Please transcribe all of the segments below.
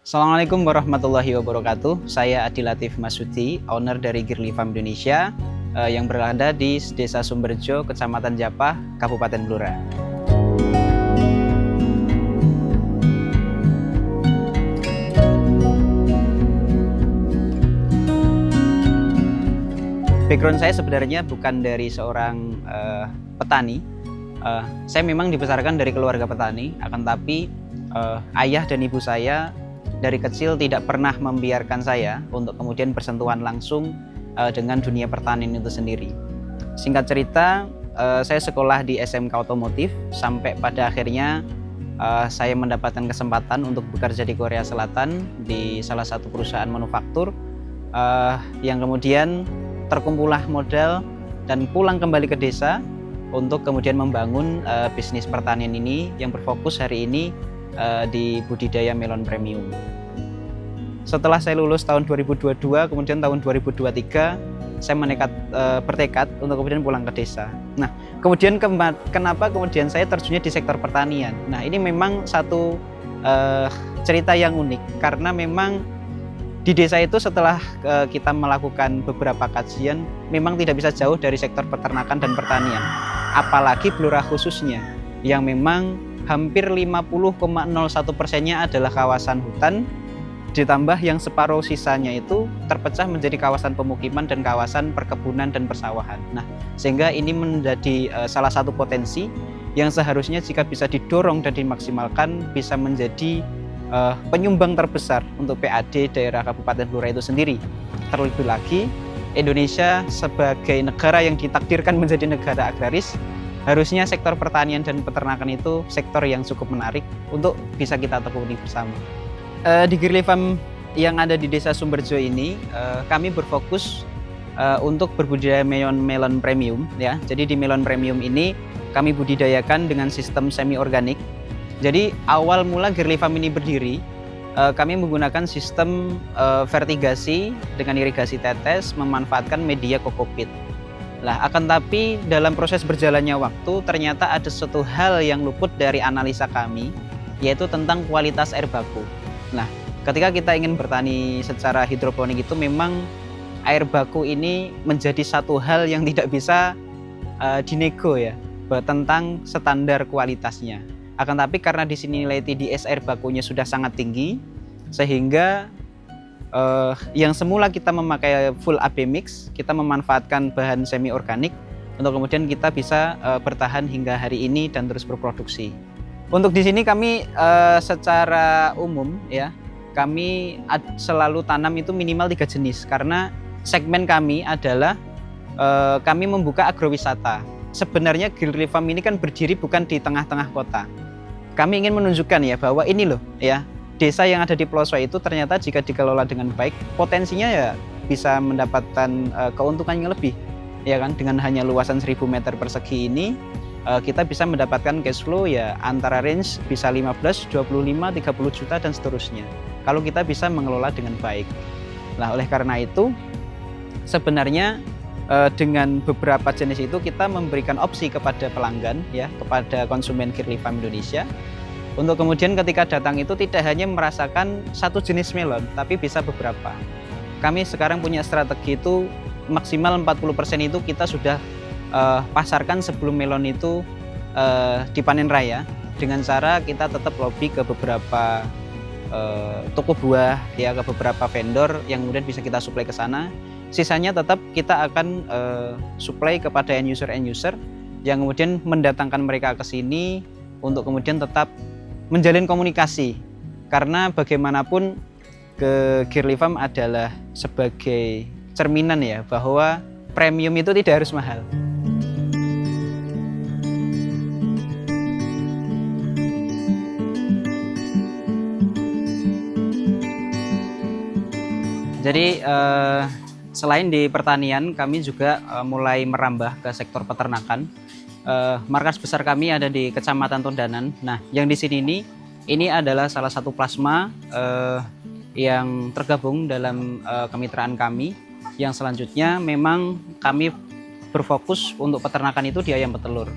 Assalamualaikum warahmatullahi wabarakatuh. Saya Adi Latif Masuti, owner dari Girly Farm Indonesia yang berada di Desa Sumberjo, Kecamatan Japah, Kabupaten Blora. Background saya sebenarnya bukan dari seorang petani. Saya memang dibesarkan dari keluarga petani, akan tapi ayah dan ibu saya dari kecil tidak pernah membiarkan saya untuk kemudian bersentuhan langsung dengan dunia pertanian itu sendiri. Singkat cerita, saya sekolah di SMK Otomotif sampai pada akhirnya saya mendapatkan kesempatan untuk bekerja di Korea Selatan di salah satu perusahaan manufaktur yang kemudian terkumpullah modal dan pulang kembali ke desa untuk kemudian membangun bisnis pertanian ini yang berfokus hari ini di budidaya melon premium. Setelah saya lulus tahun 2022, kemudian tahun 2023 saya bertekad untuk kemudian pulang ke desa. Nah, kemudian kenapa kemudian saya terjunnya di sektor pertanian? Nah, ini memang satu cerita yang unik karena memang di desa itu setelah kita melakukan beberapa kajian memang tidak bisa jauh dari sektor peternakan dan pertanian, apalagi Blora khususnya yang memang hampir 50,01%-nya adalah kawasan hutan, ditambah yang separuh sisanya itu terpecah menjadi kawasan pemukiman dan kawasan perkebunan dan persawahan. Nah, sehingga ini menjadi salah satu potensi yang seharusnya jika bisa didorong dan dimaksimalkan bisa menjadi penyumbang terbesar untuk PAD daerah Kabupaten Blora itu sendiri. Terlebih lagi, Indonesia sebagai negara yang ditakdirkan menjadi negara agraris, harusnya sektor pertanian dan peternakan itu sektor yang cukup menarik untuk bisa kita tekuni bersama. Di Girly Farm yang ada di Desa Sumberjo ini, kami berfokus untuk berbudidaya melon premium, ya. Jadi di melon premium ini kami budidayakan dengan sistem semi organik. Jadi awal mula Girly Farm ini berdiri, kami menggunakan sistem vertigasi dengan irigasi tetes, memanfaatkan media kokopit. Lah, akan tapi dalam proses berjalannya waktu ternyata ada suatu hal yang luput dari analisa kami, yaitu tentang kualitas air baku. Nah, ketika kita ingin bertani secara hidroponik itu memang air baku ini menjadi satu hal yang tidak bisa dinego ya, tentang standar kualitasnya. Akan tapi karena di sini nilai TDS air bakunya sudah sangat tinggi, sehingga yang semula kita memakai full AB mix, kita memanfaatkan bahan semi organik untuk kemudian kita bisa bertahan hingga hari ini dan terus berproduksi. Untuk di sini kami secara umum ya, kami selalu tanam itu minimal 3 jenis karena segmen kami adalah kami membuka agrowisata. Sebenarnya Girly Farm ini kan berdiri bukan di tengah-tengah kota. Kami ingin menunjukkan ya bahwa ini loh ya, desa yang ada di pelosok itu ternyata jika dikelola dengan baik, potensinya ya bisa mendapatkan keuntungan yang lebih, ya kan? Dengan hanya luasan 1000 meter persegi ini, kita bisa mendapatkan cash flow ya antara range bisa 15, 25, 30 juta dan seterusnya. Kalau kita bisa mengelola dengan baik. Nah, oleh karena itu, sebenarnya dengan beberapa jenis itu kita memberikan opsi kepada pelanggan ya, kepada konsumen Girly Farm Indonesia. Untuk kemudian ketika datang itu tidak hanya merasakan satu jenis melon, tapi bisa beberapa. Kami sekarang punya strategi itu maksimal 40% itu kita sudah pasarkan sebelum melon itu dipanen raya, dengan cara kita tetap lobby ke beberapa toko buah, ya, ke beberapa vendor yang kemudian bisa kita supply ke sana. Sisanya tetap kita akan supply kepada end user yang kemudian mendatangkan mereka ke sini untuk kemudian tetap menjalin komunikasi, karena bagaimanapun Girly Farm adalah sebagai cerminan ya bahwa premium itu tidak harus mahal. Jadi selain di pertanian, kami juga mulai merambah ke sektor peternakan. Markas besar kami ada di Kecamatan Tondanan. Nah, yang di sini ini adalah salah satu plasma yang tergabung dalam kemitraan kami. Yang selanjutnya memang kami berfokus untuk peternakan itu di ayam petelur.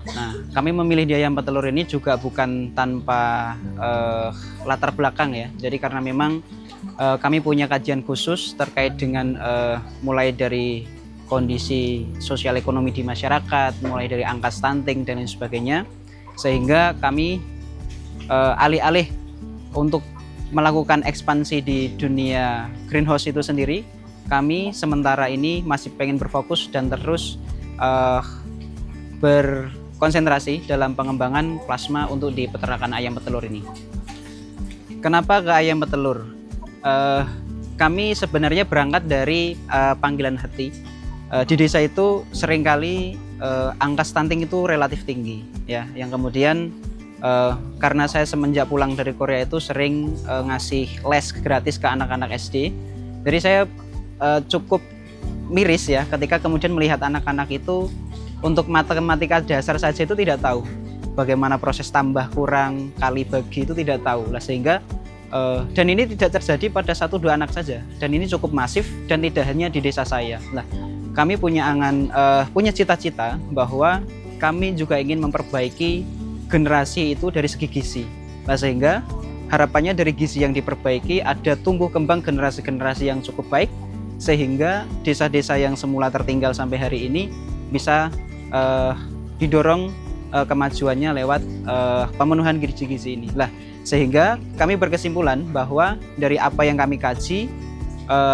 Nah, kami memilih di ayam petelur ini juga bukan tanpa latar belakang ya. Jadi karena memang kami punya kajian khusus terkait dengan mulai dari kondisi sosial ekonomi di masyarakat, mulai dari angka stunting dan lain sebagainya, sehingga kami alih-alih untuk melakukan ekspansi di dunia greenhouse itu sendiri, kami sementara ini masih pengen berfokus dan terus berkonsentrasi dalam pengembangan plasma untuk di peternakan ayam petelur ini. Kenapa ke ayam petelur? Kami sebenarnya berangkat dari panggilan hati. Di desa itu seringkali angka stunting itu relatif tinggi, ya. Yang kemudian karena saya semenjak pulang dari Korea itu sering ngasih les gratis ke anak-anak SD. Jadi saya cukup miris ya ketika kemudian melihat anak-anak itu untuk matematika dasar saja itu tidak tahu bagaimana proses tambah kurang kali bagi itu tidak tahu lah, sehingga dan ini tidak terjadi pada 1-2 anak saja, dan ini cukup masif dan tidak hanya di desa saya. Nah, kami punya punya cita-cita bahwa kami juga ingin memperbaiki generasi itu dari segi gizi. Nah, sehingga harapannya dari gizi yang diperbaiki ada tumbuh kembang generasi-generasi yang cukup baik, sehingga desa-desa yang semula tertinggal sampai hari ini bisa didorong kemajuannya lewat pemenuhan gizi-gizi ini. Lah, sehingga kami berkesimpulan bahwa dari apa yang kami kaji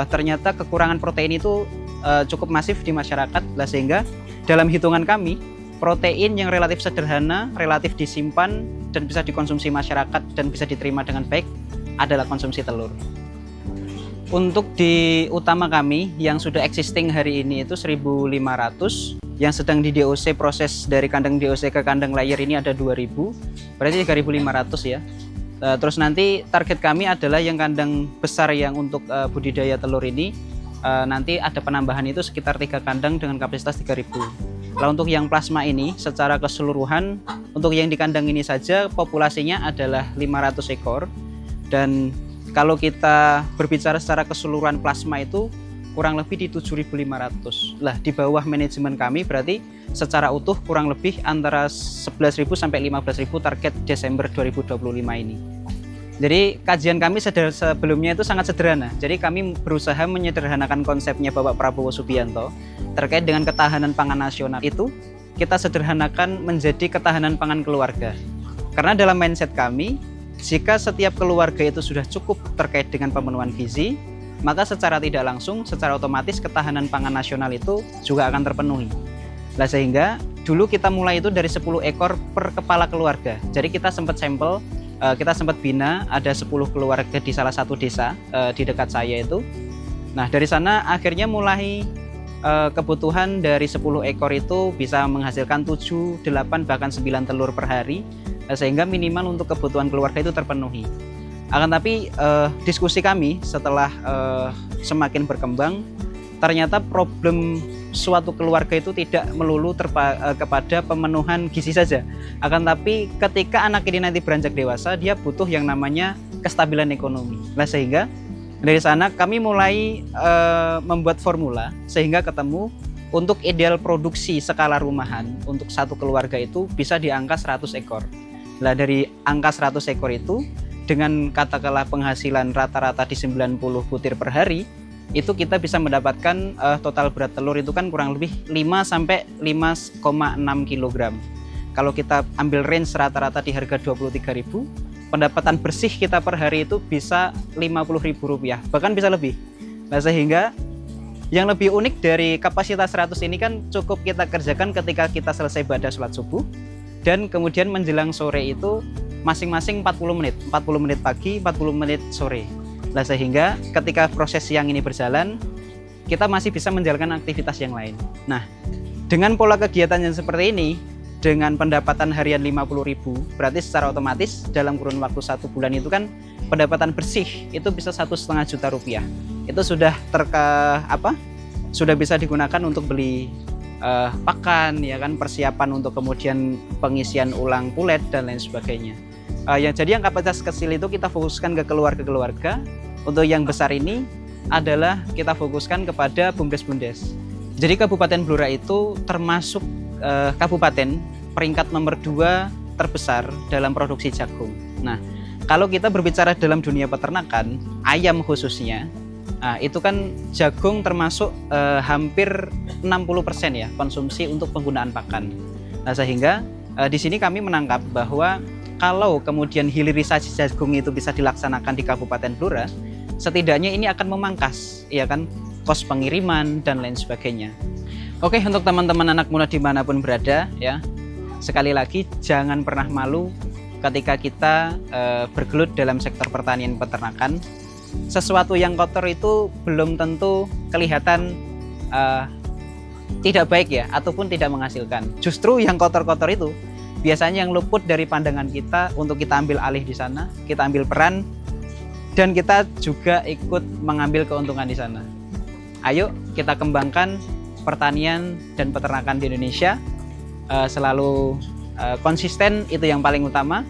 ternyata kekurangan protein itu cukup masif di masyarakat. Lah, sehingga dalam hitungan kami protein yang relatif sederhana, relatif disimpan dan bisa dikonsumsi masyarakat dan bisa diterima dengan baik adalah konsumsi telur. Untuk di utama kami yang sudah existing hari ini itu 1.500, yang sedang di DOC, proses dari kandang DOC ke kandang layer ini ada 2.000, berarti 3.500 ya. Terus nanti target kami adalah yang kandang besar yang untuk budidaya telur ini nanti ada penambahan itu sekitar 3 kandang dengan kapasitas 3.000. Lah, untuk yang plasma ini secara keseluruhan untuk yang di kandang ini saja populasinya adalah 500 ekor, dan kalau kita berbicara secara keseluruhan plasma itu kurang lebih di 7.500. Lah, di bawah manajemen kami berarti secara utuh kurang lebih antara 11.000 sampai 15.000 target Desember 2025 ini. Jadi kajian kami sebelumnya itu sangat sederhana. Jadi kami berusaha menyederhanakan konsepnya Bapak Prabowo Subianto terkait dengan ketahanan pangan nasional itu kita sederhanakan menjadi ketahanan pangan keluarga. Karena dalam mindset kami, jika setiap keluarga itu sudah cukup terkait dengan pemenuhan gizi, maka secara tidak langsung, secara otomatis ketahanan pangan nasional itu juga akan terpenuhi. Nah, sehingga dulu kita mulai itu dari 10 ekor per kepala keluarga. Jadi kita sempat sampel, kita sempat bina ada 10 keluarga di salah satu desa di dekat saya itu. Nah, dari sana akhirnya mulai kebutuhan dari 10 ekor itu bisa menghasilkan 7, 8, bahkan 9 telur per hari, sehingga minimal untuk kebutuhan keluarga itu terpenuhi. Akan tapi diskusi kami setelah semakin berkembang, ternyata problem suatu keluarga itu tidak melulu kepada pemenuhan gizi saja. Akan tapi ketika anak ini nanti beranjak dewasa, dia butuh yang namanya kestabilan ekonomi. Nah, sehingga dari sana kami mulai membuat formula sehingga ketemu untuk ideal produksi skala rumahan untuk satu keluarga itu bisa di angka 100 ekor. Nah, dari angka 100 ekor itu dengan katakanlah penghasilan rata-rata di 90 butir per hari, itu kita bisa mendapatkan total berat telur itu kan kurang lebih 5 sampai 5,6 kg. Kalau kita ambil range rata-rata di harga 23.000, pendapatan bersih kita per hari itu bisa Rp50.000, bahkan bisa lebih. Nah, sehingga yang lebih unik dari kapasitas 100 ini kan cukup kita kerjakan ketika kita selesai ibadah sholat subuh, dan kemudian menjelang sore itu masing-masing 40 menit pagi, 40 menit sore. Nah, sehingga ketika proses siang ini berjalan, kita masih bisa menjalankan aktivitas yang lain. Nah, dengan pola kegiatan yang seperti ini, dengan pendapatan harian 50.000, berarti secara otomatis dalam kurun waktu 1 bulan itu kan pendapatan bersih itu bisa Rp1,5 juta. Itu sudah sudah bisa digunakan untuk beli pakan, ya kan, persiapan untuk kemudian pengisian ulang kulet dan lain sebagainya. Jadi yang kapasitas kecil itu kita fokuskan ke keluarga-keluarga. Untuk yang besar ini adalah kita fokuskan kepada bumdes-bumdes. Jadi Kabupaten Blora itu termasuk kabupaten peringkat nomor 2 terbesar dalam produksi jagung. Nah, kalau kita berbicara dalam dunia peternakan, ayam khususnya, itu kan jagung termasuk hampir 60% ya konsumsi untuk penggunaan pakan. Nah, sehingga di sini kami menangkap bahwa kalau kemudian hilirisasi jagung itu bisa dilaksanakan di Kabupaten Blora, setidaknya ini akan memangkas, ya kan, kos pengiriman dan lain sebagainya. Oke, untuk teman-teman anak muda dimanapun berada, ya, sekali lagi jangan pernah malu ketika kita bergelut dalam sektor pertanian peternakan. Sesuatu yang kotor itu belum tentu kelihatan tidak baik ya, ataupun tidak menghasilkan. Justru yang kotor-kotor itu biasanya yang luput dari pandangan kita untuk kita ambil alih di sana, kita ambil peran, dan kita juga ikut mengambil keuntungan di sana. Ayo kita kembangkan pertanian dan peternakan di Indonesia, selalu konsisten, itu yang paling utama.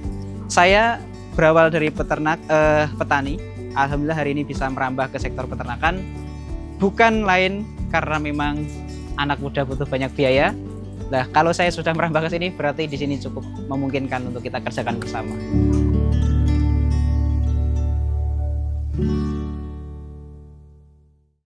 Saya berawal dari petani, alhamdulillah hari ini bisa merambah ke sektor peternakan, bukan lain karena memang anak muda butuh banyak biaya. Nah, kalau saya sudah merambah ke sini, berarti di sini cukup memungkinkan untuk kita kerjakan bersama.